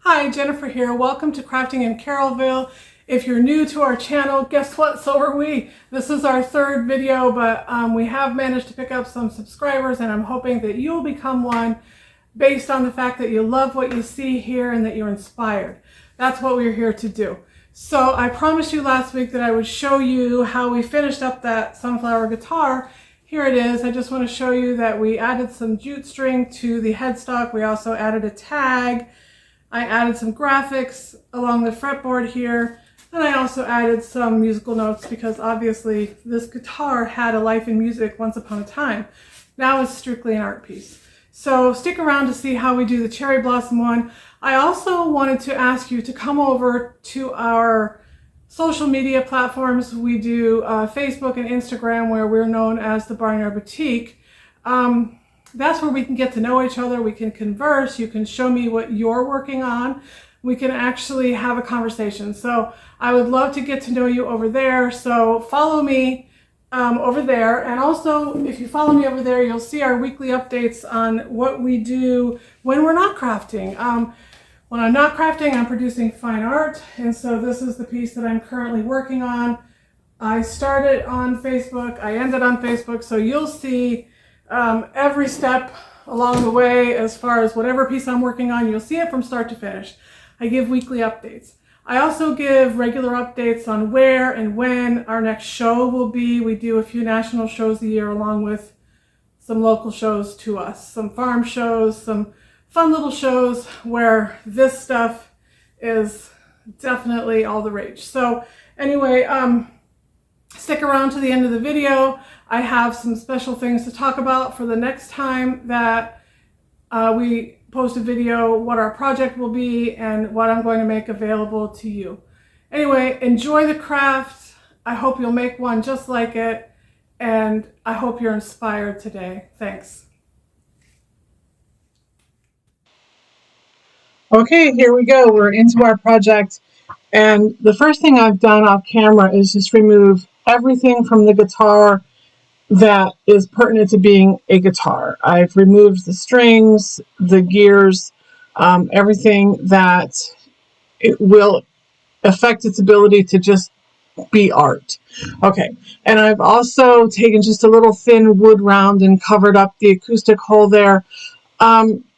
Hi, Jennifer here. Welcome to Crafting in Carrollville. If you're new to our channel, guess what? So are we. This is our third video, but we have managed to pick up some subscribers, and I'm hoping that you'll become one based on the fact that you love what you see here and that you're inspired. That's what we're here to do. So I promised you last week that I would show you how we finished up that sunflower guitar. Here it is. I just want to show you that we added some jute string to the headstock. We also added a tag. I added some graphics along the fretboard here, and I also added some musical notes because obviously this guitar had a life in music once upon a time. Now it's strictly an art piece. So stick around to see how we do the cherry blossom one. I also wanted to ask you to come over to our social media platforms. We do Facebook and Instagram, where we're known as the Barnyard Boutique. That's where we can get to know each other. We can converse. You can show me what you're working on. We can actually have a conversation. So I would love to get to know you over there. So follow me over there. And also, if you follow me over there, you'll see our weekly updates on what we do when we're not crafting. When I'm not crafting, I'm producing fine art. And so this is the piece that I'm currently working on. I started on Facebook. I ended on Facebook. So you'll see every step along the way as far as whatever piece I'm working on. You'll see it from start to finish. I give weekly updates. I also give regular updates on where and when our next show will be. We do a few national shows a year along with some local shows to us, some farm shows, some fun little shows where this stuff is definitely all the rage. So anyway, stick around to the end of the video. I have some special things to talk about for the next time that we post a video, what our project will be and what I'm going to make available to you. Anyway, enjoy the craft. I hope you'll make one just like it, and I hope you're inspired today. Thanks. Okay, here we go. We're into our project. And the first thing I've done off camera is just remove everything from the guitar that is pertinent to being a guitar. I've removed the strings, the gears, everything that it will affect its ability to just be art. Okay, and I've also taken just a little thin wood round and covered up the acoustic hole there.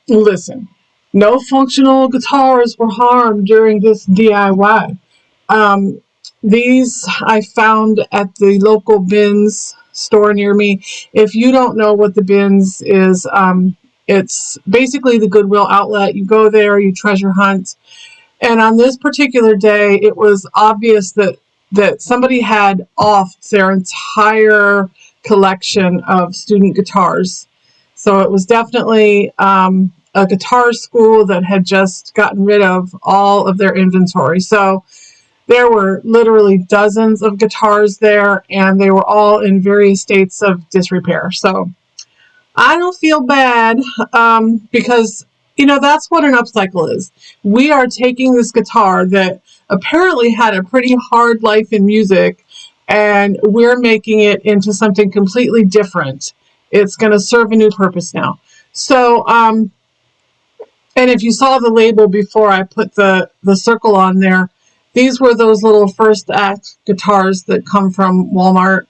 Listen, no functional guitars were harmed during this DIY. These I found at the local bins store near me. If you don't know what the bins is, it's basically the Goodwill outlet. You go there, you treasure hunt. And on this particular day, it was obvious that somebody had offed their entire collection of student guitars. So it was definitely a guitar school that had just gotten rid of all of their inventory. So there were literally dozens of guitars there, and they were all in various states of disrepair. So I don't feel bad because, you know, that's what an upcycle is. We are taking this guitar that apparently had a pretty hard life in music, and we're making it into something completely different. It's going to serve a new purpose now. So, and if you saw the label before I put the circle on there, these were those little first act guitars that come from Walmart.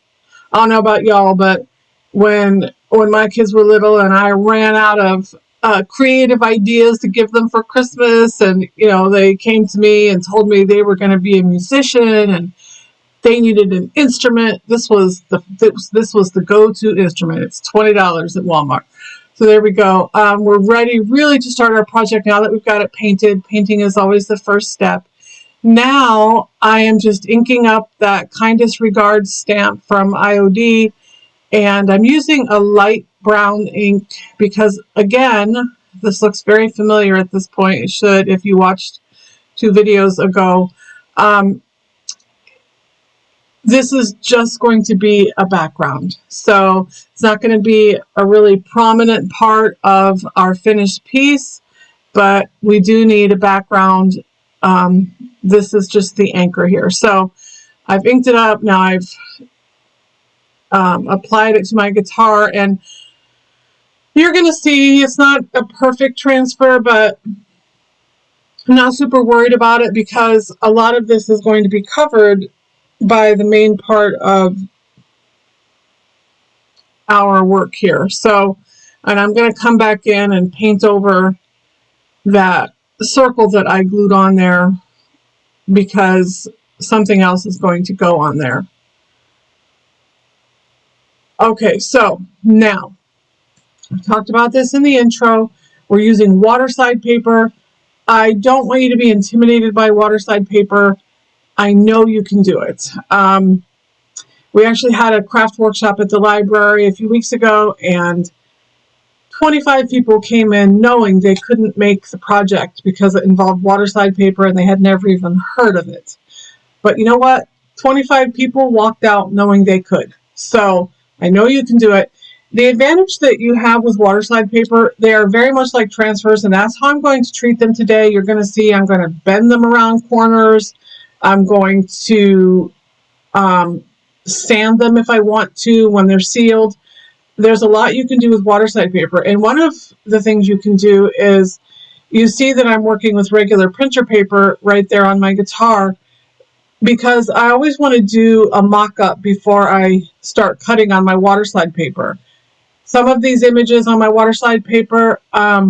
I don't know about y'all, but when my kids were little and I ran out of creative ideas to give them for Christmas, and you know, they came to me and told me they were going to be a musician and they needed an instrument. This was the go-to instrument. It's $20 at Walmart. So there we go. We're ready really to start our project now that we've got it painted. Painting is always the first step. Now I am just inking up that kindest regards stamp from IOD, and I'm using a light brown ink because, again, this looks very familiar at this point. It should, if you watched 2 videos ago. This is just going to be a background. So it's not going to be a really prominent part of our finished piece, but we do need a background. This is just the anchor here. So I've inked it up. Now I've applied it to my guitar, and you're going to see it's not a perfect transfer, but I'm not super worried about it because a lot of this is going to be covered by the main part of our work here. So, and I'm going to come back in and paint over that circle that I glued on there because something else is going to go on there. Okay, so now, I talked about this in the intro. We're using Waterslide paper. I don't want you to be intimidated by Waterslide paper. I know you can do it. We actually had a craft workshop at the library a few weeks ago, and 25 people came in knowing they couldn't make the project because it involved Waterslide paper and they had never even heard of it. But you know what? 25 people walked out knowing they could. So I know you can do it. The advantage that you have with Waterslide paper, they are very much like transfers, and that's how I'm going to treat them today. You're going to see I'm going to bend them around corners. I'm going to sand them if I want to when they're sealed. There's a lot you can do with Waterslide paper, and one of the things you can do is, you see that I'm working with regular printer paper right there on my guitar, because I always want to do a mock-up before I start cutting on my Waterslide paper. Some of these images on my Waterslide paper are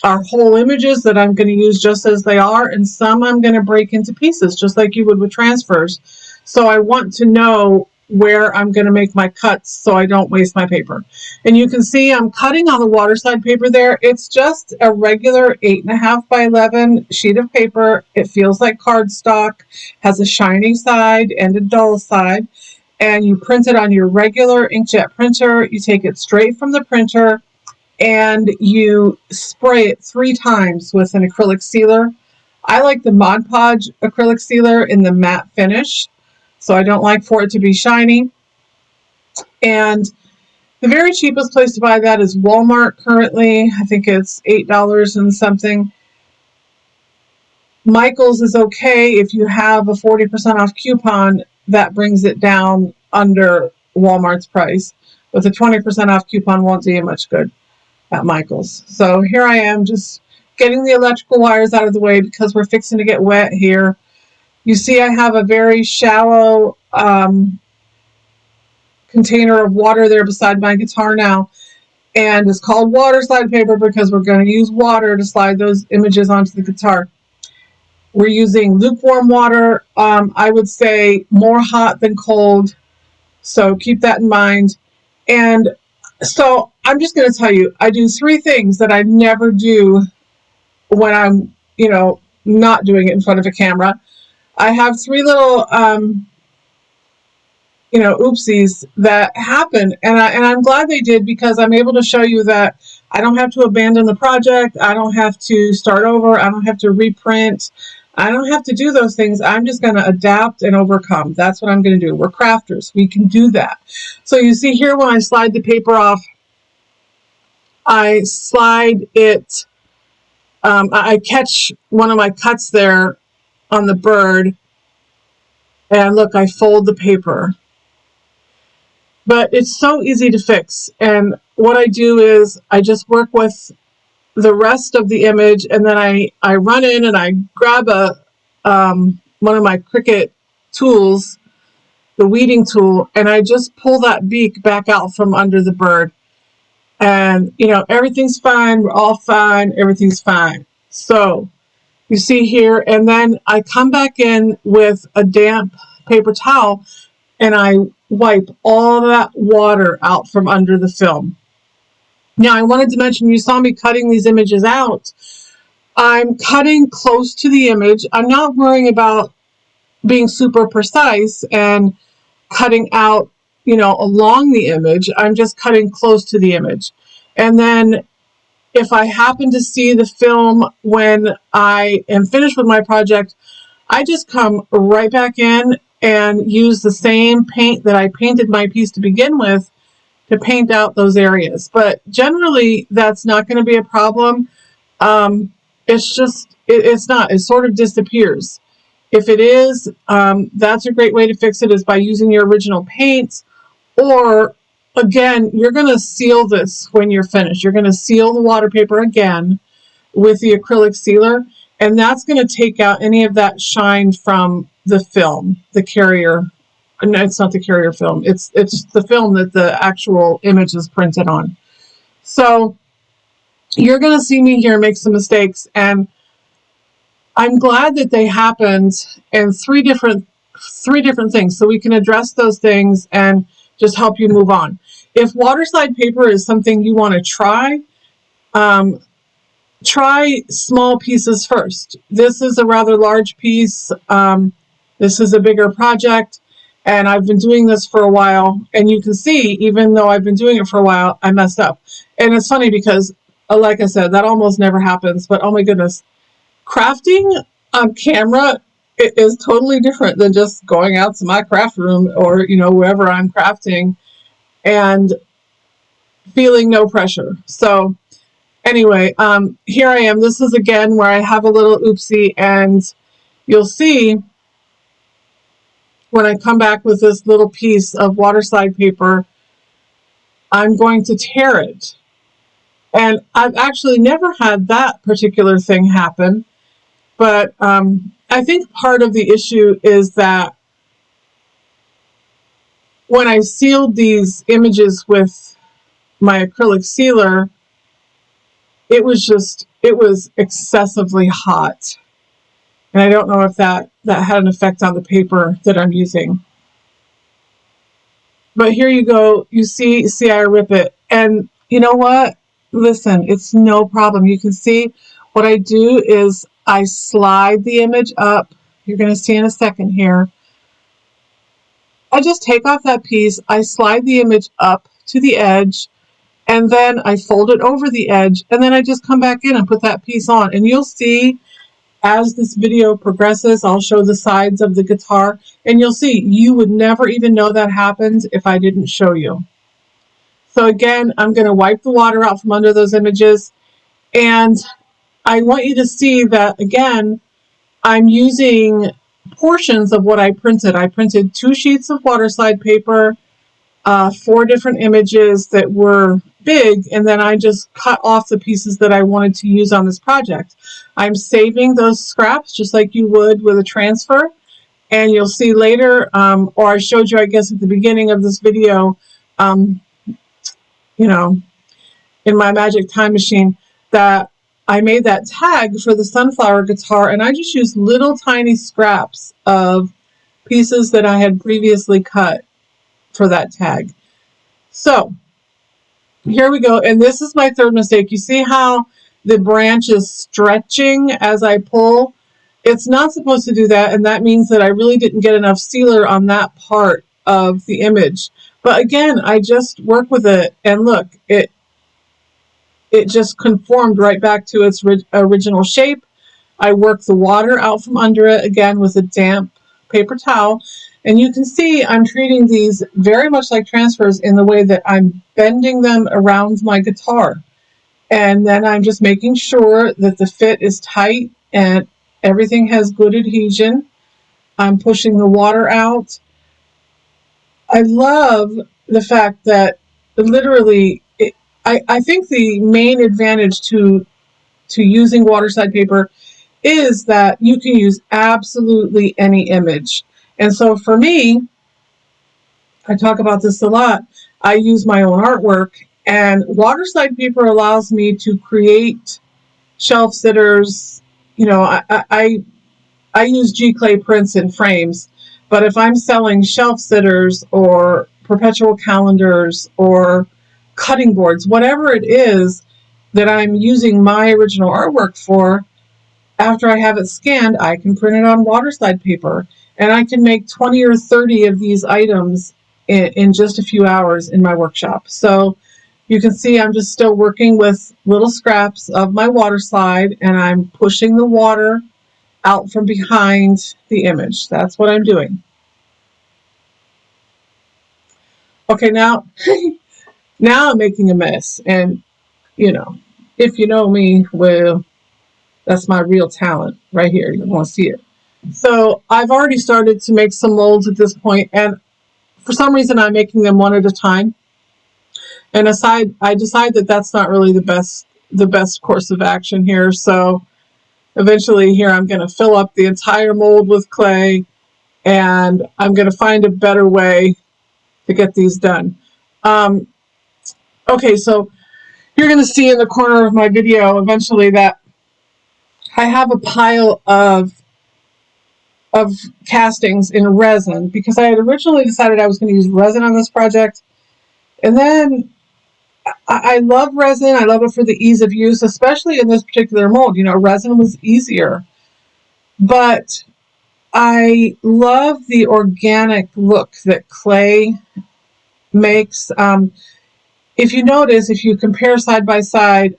whole images that I'm going to use just as they are, and some I'm going to break into pieces just like you would with transfers. So I want to know where I'm going to make my cuts so I don't waste my paper. And you can see I'm cutting on the Waterslide paper there. It's just a regular 8.5 by 11 sheet of paper. It feels like cardstock, has a shiny side and a dull side. And you print it on your regular inkjet printer. You take it straight from the printer and you spray it 3 times with an acrylic sealer. I like the Mod Podge acrylic sealer in the matte finish, so I don't like for it to be shiny. And the very cheapest place to buy that is Walmart currently. I think it's $8 and something. Michael's is okay if you have a 40% off coupon. That brings it down under Walmart's price. But the 20% off coupon won't do you much good at Michael's. So here I am just getting the electrical wires out of the way because we're fixing to get wet here. You see I have a very shallow container of water there beside my guitar now. And it's called Waterslide paper because we're going to use water to slide those images onto the guitar. We're using lukewarm water. I would say more hot than cold. So keep that in mind. And so I'm just going to tell you, I do 3 things that I never do when I'm, not doing it in front of a camera. I have 3 little, oopsies that happen. And I'm glad they did, because I'm able to show you that I don't have to abandon the project. I don't have to start over. I don't have to reprint. I don't have to do those things. I'm just going to adapt and overcome. That's what I'm going to do. We're crafters. We can do that. So you see here when I slide the paper off, I slide it, I catch one of my cuts there on the bird, and look, I fold the paper. But it's so easy to fix. And what I do is I just work with the rest of the image, and then I run in and I grab one of my Cricut tools, the weeding tool, and I just pull that beak back out from under the bird. And, everything's fine. We're all fine. Everything's fine. So you see here, and then I come back in with a damp paper towel and I wipe all that water out from under the film. Now, I wanted to mention, you saw me cutting these images out. I'm cutting close to the image. I'm not worrying about being super precise and cutting out, along the image. I'm just cutting close to the image. And then if I happen to see the film when I am finished with my project, I just come right back in and use the same paint that I painted my piece to begin with to paint out those areas. But generally, that's not going to be a problem. It's not. It sort of disappears. If it is, that's a great way to fix it, is by using your original paints. Or, again, you're going to seal this when you're finished. You're going to seal the water paper again with the acrylic sealer. And that's going to take out any of that shine from the film, the carrier. No, it's not the carrier film. It's the film that the actual image is printed on. So you're going to see me here make some mistakes, and I'm glad that they happened in three different things, so we can address those things and just help you move on. If Waterslide paper is something you want to try, try small pieces first. This is a rather large piece. This is a bigger project, and I've been doing this for a while, and you can see, even though I've been doing it for a while, I messed up. And it's funny because, like I said, that almost never happens, but oh my goodness, crafting on camera is totally different than just going out to my craft room or, wherever I'm crafting and feeling no pressure. So anyway, here I am. This is again where I have a little oopsie, and you'll see when I come back with this little piece of Waterslide paper, I'm going to tear it. And I've actually never had that particular thing happen, but I think part of the issue is that when I sealed these images with my acrylic sealer, it was excessively hot. And I don't know if that had an effect on the paper that I'm using. But here you go. You see I rip it. And you know what? Listen, it's no problem. You can see what I do is I slide the image up. You're going to see in a second here. I just take off that piece. I slide the image up to the edge, and then I fold it over the edge, and then I just come back in and put that piece on. And you'll see as this video progresses, I'll show the sides of the guitar, and you'll see you would never even know that happened if I didn't show you. So again, I'm going to wipe the water out from under those images, and I want you to see that, again, I'm using portions of what I printed. I printed 2 sheets of Waterslide paper, 4 different images that were big, and then I just cut off the pieces that I wanted to use on this project. I'm saving those scraps just like you would with a transfer, and you'll see later, or I showed you, I guess, at the beginning of this video, in my magic time machine, that I made that tag for the sunflower guitar, and I just used little tiny scraps of pieces that I had previously cut for that tag. So here we go, and this is my third mistake. You see how the branch is stretching as I pull? It's not supposed to do that, and that means that I really didn't get enough sealer on that part of the image. But again, I just work with it, and look, it just conformed right back to its original shape. I work the water out from under it again with a damp paper towel. And you can see I'm treating these very much like transfers in the way that I'm bending them around my guitar. And then I'm just making sure that the fit is tight and everything has good adhesion. I'm pushing the water out. I love the fact that literally, I think the main advantage to using Waterslide paper is that you can use absolutely any image. And so for me, I talk about this a lot. I use my own artwork, and Waterslide paper allows me to create shelf sitters. I use G-clay prints in frames, but if I'm selling shelf sitters or perpetual calendars or cutting boards, whatever it is that I'm using my original artwork for, after I have it scanned, I can print it on Waterslide paper, and I can make 20 or 30 of these items in just a few hours in my workshop. So you can see I'm just still working with little scraps of my Waterslide, and I'm pushing the water out from behind the image. That's what I'm doing. Okay, now now I'm making a mess, and if you know me, well, that's my real talent right here. You're going to see it. So I've already started to make some molds at this point, and for some reason I'm making them one at a time. And I decide that that's not really the best course of action here. So eventually here I'm going to fill up the entire mold with clay, and I'm going to find a better way to get these done. Okay, so you're going to see in the corner of my video eventually that I have a pile of castings in resin, because I had originally decided I was going to use resin on this project. And then I love resin. I love it for the ease of use, especially in this particular mold. You know, resin was easier. But I love the organic look that clay makes. If you notice, if you compare side by side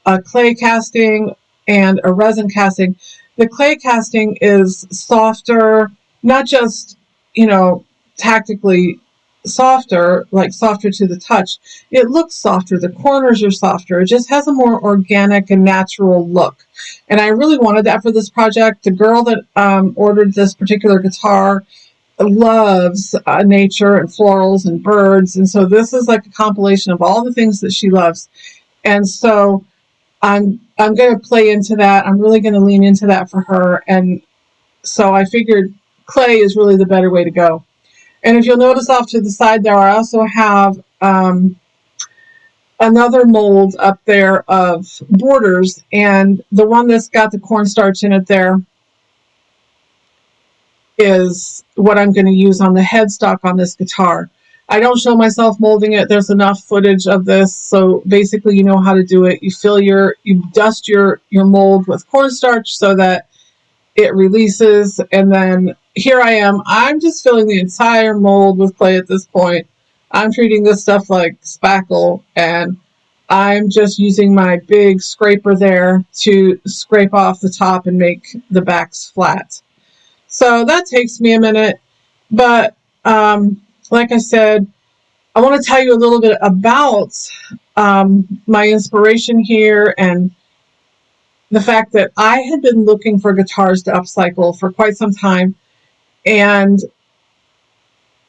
a clay casting and a resin casting, the clay casting is softer, not just, you know, tactically softer, like softer to the touch. It looks softer. The corners are softer. It just has a more organic and natural look. And I really wanted that for this project. The girl that ordered this particular guitar loves nature and florals and birds, and so this is like a compilation of all the things that she loves. And so I'm going to play into that. I'm really going to lean into that for her, and so I figured clay is really the better way to go. And if you'll notice off to the side there, I also have another mold up there of borders, and the one that's got the cornstarch in it there is what I'm going to use on the headstock on this guitar. I don't show myself molding it. There's enough footage of this, so basically you know how to do it. You dust your mold with cornstarch so that it releases, and then here I am. I'm just filling the entire mold with clay at this point. I'm treating this stuff like spackle, and I'm just using my big scraper there to scrape off the top and make the backs flat. So that takes me a minute, but like I said, I want to tell you a little bit about my inspiration here, and the fact that I had been looking for guitars to upcycle for quite some time, and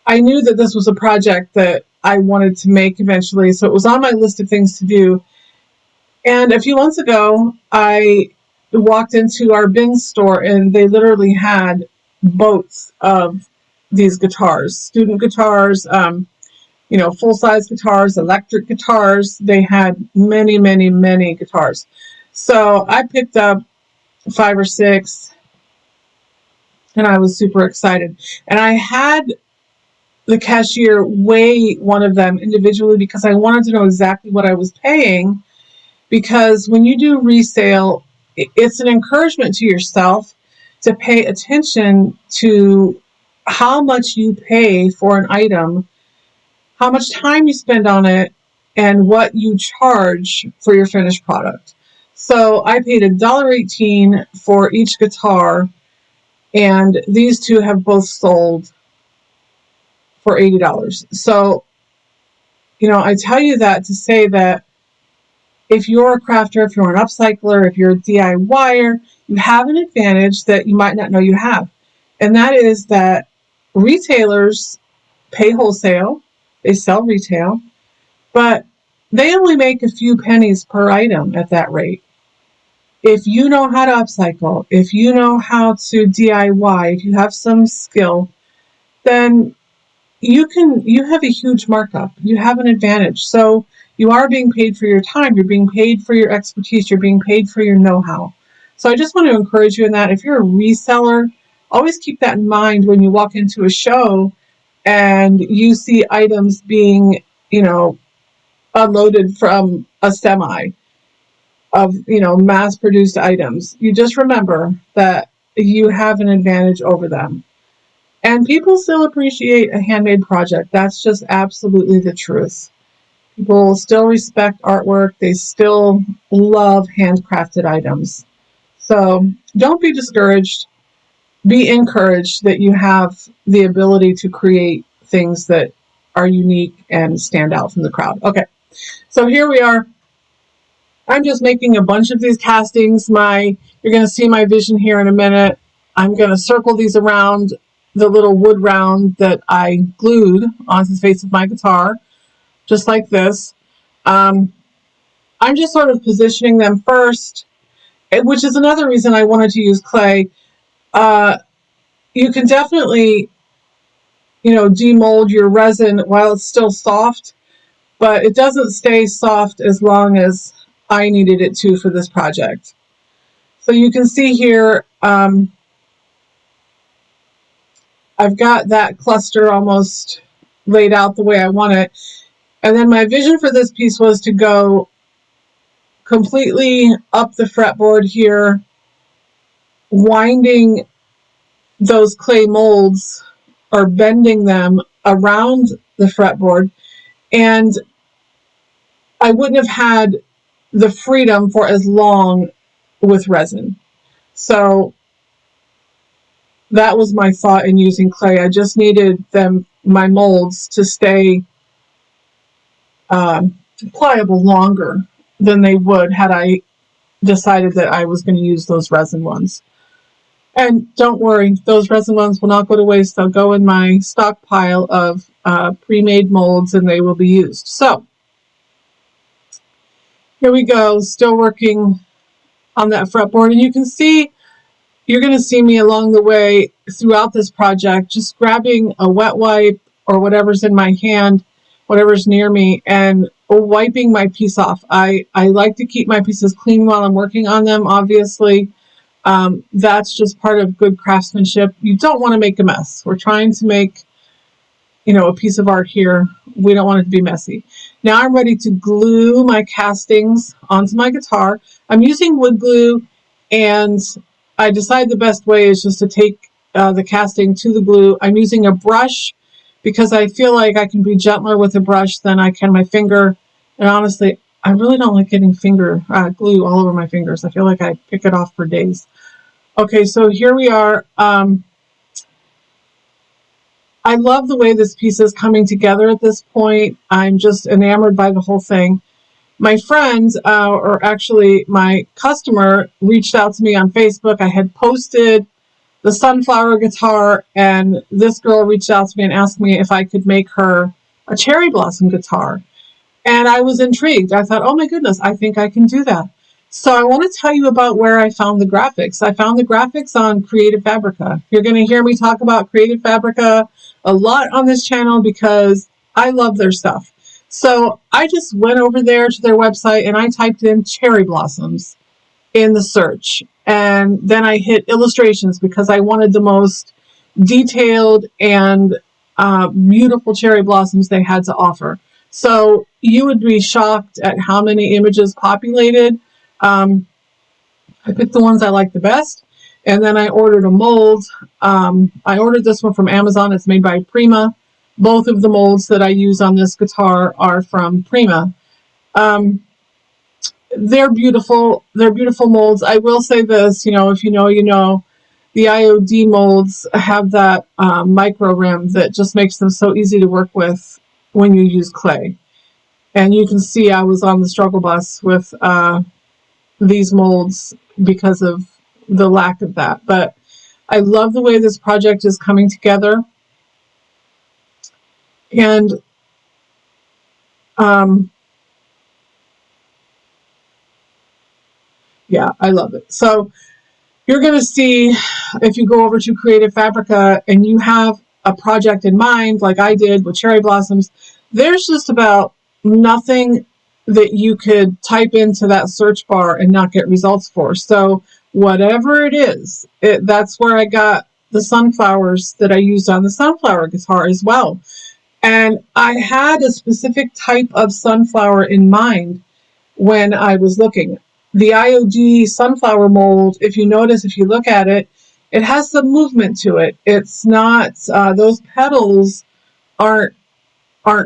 I knew that this was a project that I wanted to make eventually, so it was on my list of things to do. And a few months ago, I walked into our bin store, and they literally had boats of these guitars, student guitars, full-size guitars, electric guitars. They had many, many, many guitars. So I picked up 5 or 6, and I was super excited. And I had the cashier weigh one of them individually because I wanted to know exactly what I was paying. Because when you do resale, it's an encouragement to yourself to pay attention to how much you pay for an item, how much time you spend on it, and what you charge for your finished product. So I paid $1.18 for each guitar, and these two have both sold for $80. So, I tell you that to say that if you're a crafter, if you're an upcycler, if you're a DIYer, you have an advantage that you might not know you have. And that is that retailers pay wholesale, they sell retail, but they only make a few pennies per item at that rate. If you know how to upcycle, if you know how to DIY, if you have some skill, then you have a huge markup. You have an advantage. So you are being paid for your time. You're being paid for your expertise. You're being paid for your know-how. So I just want to encourage you in that. If you're a reseller, always keep that in mind when you walk into a show and you see items being, unloaded from a semi of, mass-produced items. You just remember that you have an advantage over them. And people still appreciate a handmade project. That's just absolutely the truth. People still respect artwork. They still love handcrafted items. So don't be discouraged. Be encouraged that you have the ability to create things that are unique and stand out from the crowd. Okay, so here we are. I'm just making a bunch of these castings. You're going to see my vision here in a minute. I'm going to circle these around the little wood round that I glued onto the face of my guitar, just like this. I'm just sort of positioning them first, which is another reason I wanted to use clay. You can definitely, demold your resin while it's still soft, but it doesn't stay soft as long as I needed it to for this project. So you can see here, I've got that cluster almost laid out the way I want it. And then my vision for this piece was to go completely up the fretboard here, winding those clay molds or bending them around the fretboard. And I wouldn't have had the freedom for as long with resin. So that was my thought in using clay. I just needed my molds to stay pliable longer than they would had I decided that I was going to use those resin ones. And don't worry, those resin ones will not go to waste. They'll go in my stockpile of pre-made molds and they will be used. So here we go, still working on that fretboard. And you can see, you're going to see me along the way throughout this project, just grabbing a wet wipe or whatever's in my hand, whatever's near me, and wiping my piece off. I like to keep my pieces clean while I'm working on them, obviously. That's just part of good craftsmanship. You don't want to make a mess. We're trying to make, a piece of art here. We don't want it to be messy. Now I'm ready to glue my castings onto my guitar. I'm using wood glue, and I decided the best way is just to take the casting to the glue. I'm using a brush because I feel like I can be gentler with a brush than I can my finger. And honestly, I really don't like getting glue all over my fingers. I feel like I pick it off for days. Okay, so here we are. I love the way this piece is coming together at this point. I'm just enamored by the whole thing. My friend, or actually my customer, reached out to me on Facebook. I had posted the sunflower guitar, and this girl reached out to me and asked me if I could make her a cherry blossom guitar. And I was intrigued. I thought, oh my goodness, I think I can do that. So I want to tell you about where I found the graphics. I found the graphics on Creative Fabrica. You're going to hear me talk about Creative Fabrica a lot on this channel because I love their stuff. So I just went over there to their website and I typed in cherry blossoms in the search. And then I hit illustrations because I wanted the most detailed and beautiful cherry blossoms they had to offer. So you would be shocked at how many images populated. I picked the ones I liked the best, and then I ordered a mold. I ordered this one from Amazon. It's made by Prima. Both of the molds that I use on this guitar are from Prima. They're beautiful. They're beautiful molds. I will say this, if you know, you know, the IOD molds have that micro rim that just makes them so easy to work with when you use clay. And you can see I was on the struggle bus with these molds because of the lack of that. But I love the way this project is coming together. And yeah, I love it. So you're going to see, if you go over to Creative Fabrica and you have a project in mind, like I did with cherry blossoms, there's just about nothing that you could type into that search bar and not get results for. So whatever it is, that's where I got the sunflowers that I used on the sunflower guitar as well. And I had a specific type of sunflower in mind when I was looking. The IOD sunflower mold, if you notice, if you look at it, it has some movement to it. It's not, those petals aren't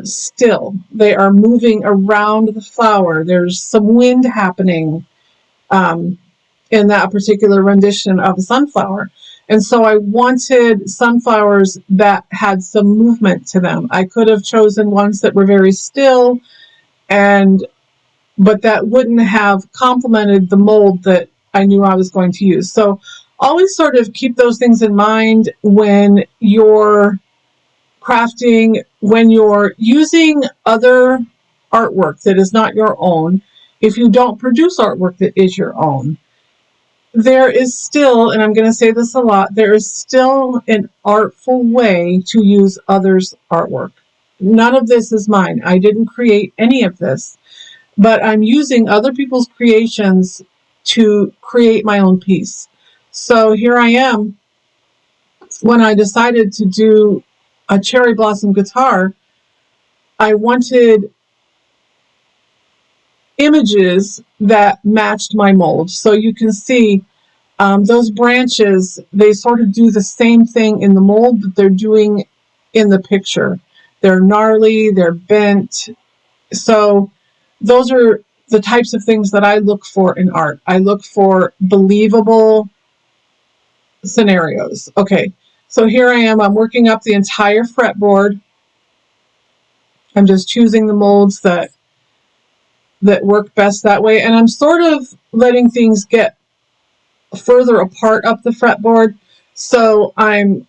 still. They are moving around the flower. There's some wind happening in that particular rendition of a sunflower. And so I wanted sunflowers that had some movement to them. I could have chosen ones that were very still, but that wouldn't have complemented the mold that I knew I was going to use. So always sort of keep those things in mind when you're crafting, when you're using other artwork that is not your own. If you don't produce artwork that is your own, there is still, and I'm going to say this a lot, there is still an artful way to use others' artwork. None of this is mine. I didn't create any of this, but I'm using other people's creations to create my own piece. So here I am. When I decided to do a cherry blossom guitar, I wanted images that matched my mold. So you can see those branches, they sort of do the same thing in the mold that they're doing in the picture. They're gnarly, they're bent. So those are the types of things that I look for in art. I look for believable scenarios. Okay, so here I am. I'm working up the entire fretboard. I'm just choosing the molds that work best that way. And I'm sort of letting things get further apart up the fretboard. So I'm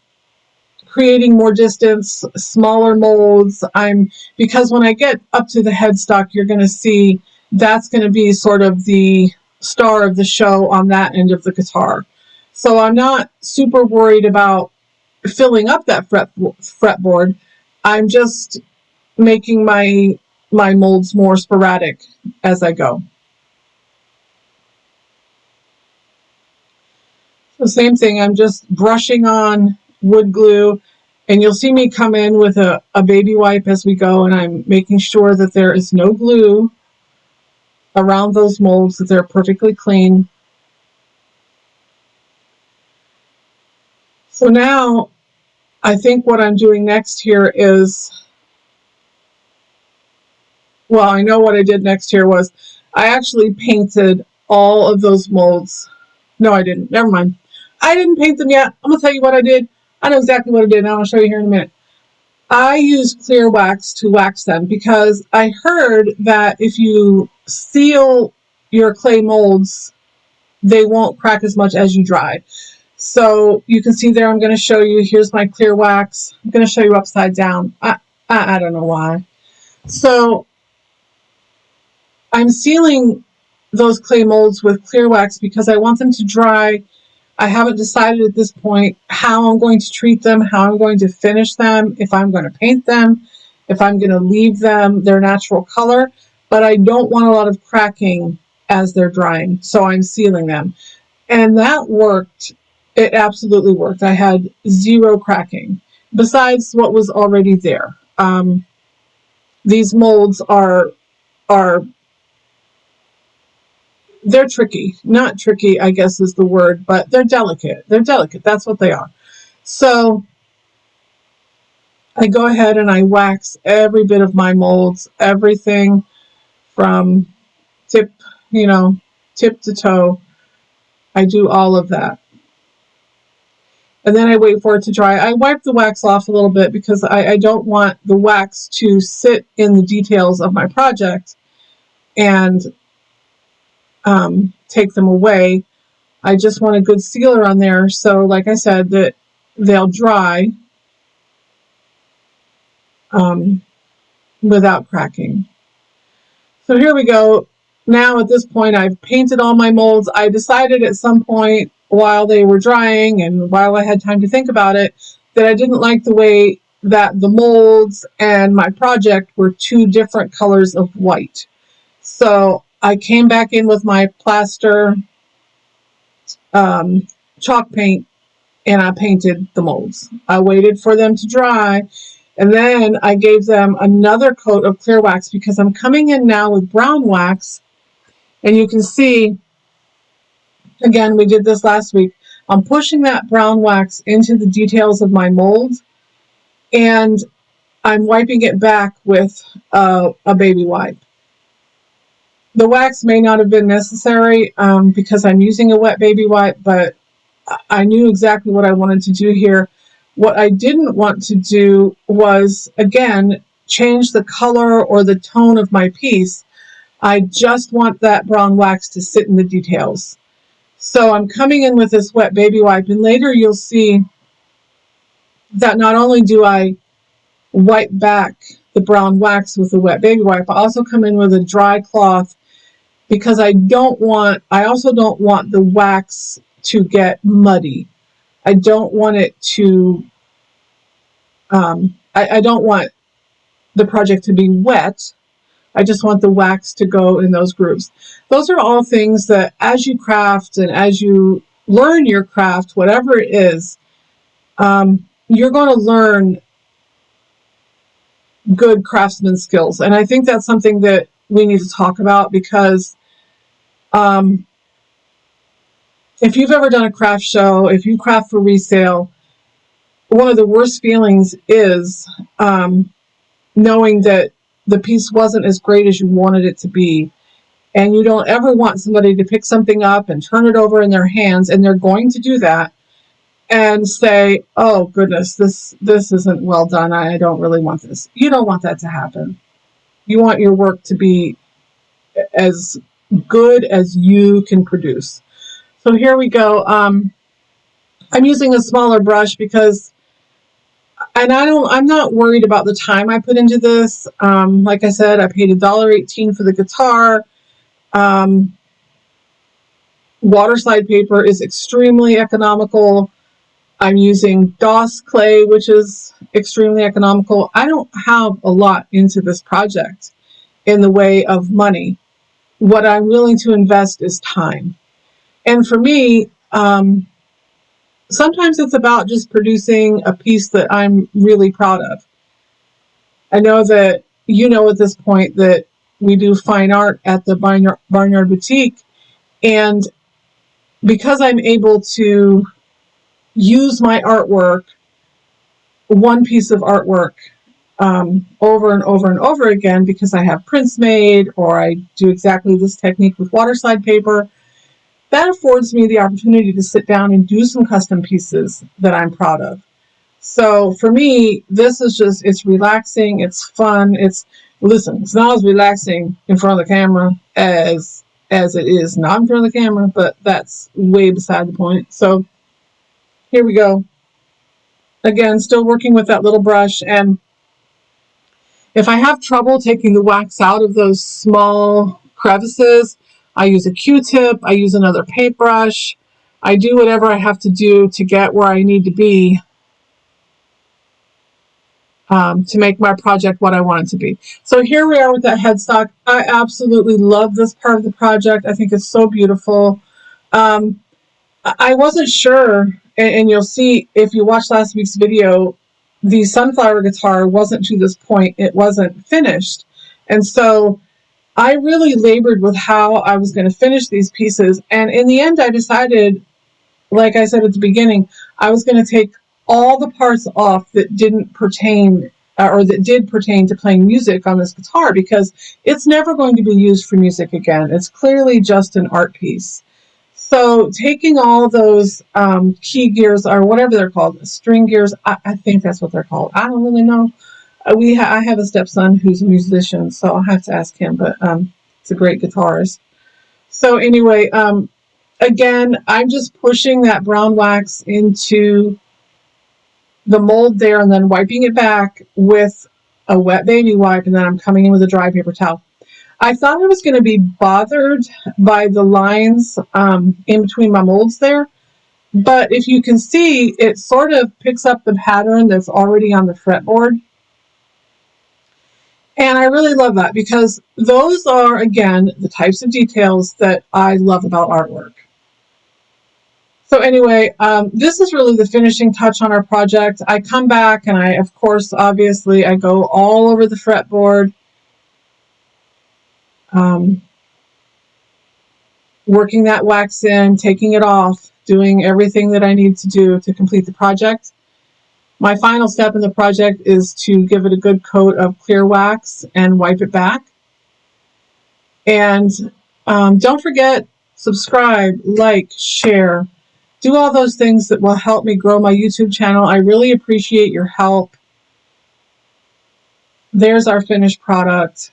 creating more distance, smaller molds. Because when I get up to the headstock, you're going to see that's going to be sort of the star of the show on that end of the guitar. So I'm not super worried about filling up that fretboard. I'm just making my molds more sporadic as I go. The same thing, I'm just brushing on wood glue, and you'll see me come in with a baby wipe as we go, and I'm making sure that there is no glue around those molds, that they're perfectly clean. So now I think what I'm doing next here is, well, I know what I did next here was I actually painted all of those molds. No, I didn't. Never mind. I didn't paint them yet. I'm going to tell you what I did. I know exactly what I did, and I'll show you here in a minute. I used clear wax to wax them because I heard that if you seal your clay molds, they won't crack as much as you dry. So you can see there, I'm going to show you, here's my clear wax. I'm going to show you upside down. I don't know why. So I'm sealing those clay molds with clear wax because I want them to dry. I haven't decided at this point how I'm going to treat them, how I'm going to finish them, if I'm going to paint them, if I'm going to leave them their natural color, but I don't want a lot of cracking as they're drying, so I'm sealing them. And that worked. It absolutely worked. I had zero cracking, besides what was already there. These molds are they're tricky. Not tricky, I guess is the word, but they're delicate. They're delicate. That's what they are. So I go ahead and I wax every bit of my molds, everything from tip to toe. I do all of that. And then I wait for it to dry. I wipe the wax off a little bit because I don't want the wax to sit in the details of my project and take them away. I just want a good sealer on there, so like I said, that they'll dry without cracking. So here we go. Now at this point, I've painted all my molds. I decided at some point while they were drying and while I had time to think about it, that I didn't like the way that the molds and my project were two different colors of white. So I came back in with my plaster chalk paint, and I painted the molds. I waited for them to dry, and then I gave them another coat of clear wax because I'm coming in now with brown wax, and you can see, again, we did this last week, I'm pushing that brown wax into the details of my mold, and I'm wiping it back with a baby wipe. The wax may not have been necessary because I'm using a wet baby wipe, but I knew exactly what I wanted to do here. What I didn't want to do was, again, change the color or the tone of my piece. I just want that brown wax to sit in the details. So I'm coming in with this wet baby wipe, and later you'll see that not only do I wipe back the brown wax with the wet baby wipe, I also come in with a dry cloth because I also don't want the wax to get muddy. I don't want it to, I don't want the project to be wet. I just want the wax to go in those grooves. Those are all things that as you craft and as you learn your craft, whatever it is, you're going to learn good craftsman skills. And I think that's something that we need to talk about, because if you've ever done a craft show, if you craft for resale, one of the worst feelings is knowing that the piece wasn't as great as you wanted it to be. And you don't ever want somebody to pick something up and turn it over in their hands, and they're going to do that, and say, oh goodness, this isn't well done. I don't really want this. You don't want that to happen. You want your work to be as good as you can produce. So here we go. I'm using a smaller brush because, and I'm not worried about the time I put into this. Like I said, I paid $1.18 for the guitar. Waterslide paper is extremely economical. I'm using DOS clay, which is extremely economical. I don't have a lot into this project in the way of money. What I'm willing to invest is time. And for me, sometimes it's about just producing a piece that I'm really proud of. I know that you know at this point that we do fine art at the Barnyard Boutique, and because I'm able to use my artwork, one piece of artwork, over and over and over again, because I have prints made, or I do exactly this technique with waterslide paper, that affords me the opportunity to sit down and do some custom pieces that I'm proud of. So for me, this is just, it's relaxing, it's fun, it's not as relaxing in front of the camera as it is not in front of the camera, but that's way beside the point. So here we go. Again, still working with that little brush, and if I have trouble taking the wax out of those small crevices, I use a Q-tip, I use another paintbrush, I do whatever I have to do to get where I need to be to make my project what I want it to be. So here we are with that headstock. I absolutely love this part of the project. I think it's so beautiful. I wasn't sure, and you'll see if you watch last week's video, the sunflower guitar wasn't to this point, it wasn't finished. And so I really labored with how I was going to finish these pieces. And in the end, I decided, like I said at the beginning, I was going to take all the parts off that didn't pertain or that did pertain to playing music on this guitar, because it's never going to be used for music again. It's clearly just an art piece. So taking all those key gears, or whatever they're called, string gears, I think that's what they're called. I don't really know. I have a stepson who's a musician, so I'll have to ask him, but it's a great guitarist. So anyway, again, I'm just pushing that brown wax into the mold there and then wiping it back with a wet baby wipe, and then I'm coming in with a dry paper towel. I thought I was going to be bothered by the lines in between my molds there, but if you can see, it sort of picks up the pattern that's already on the fretboard. And I really love that, because those are, again, the types of details that I love about artwork. So anyway, this is really the finishing touch on our project. I come back and I, of course, obviously, I go all over the fretboard, working that wax in, taking it off, doing everything that I need to do to complete the project. My final step in the project is to give it a good coat of clear wax and wipe it back. And don't forget, subscribe, like, share, do all those things that will help me grow my YouTube channel. I really appreciate your help. There's our finished product.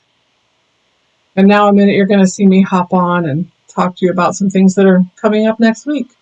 And now you're going to see me hop on and talk to you about some things that are coming up next week.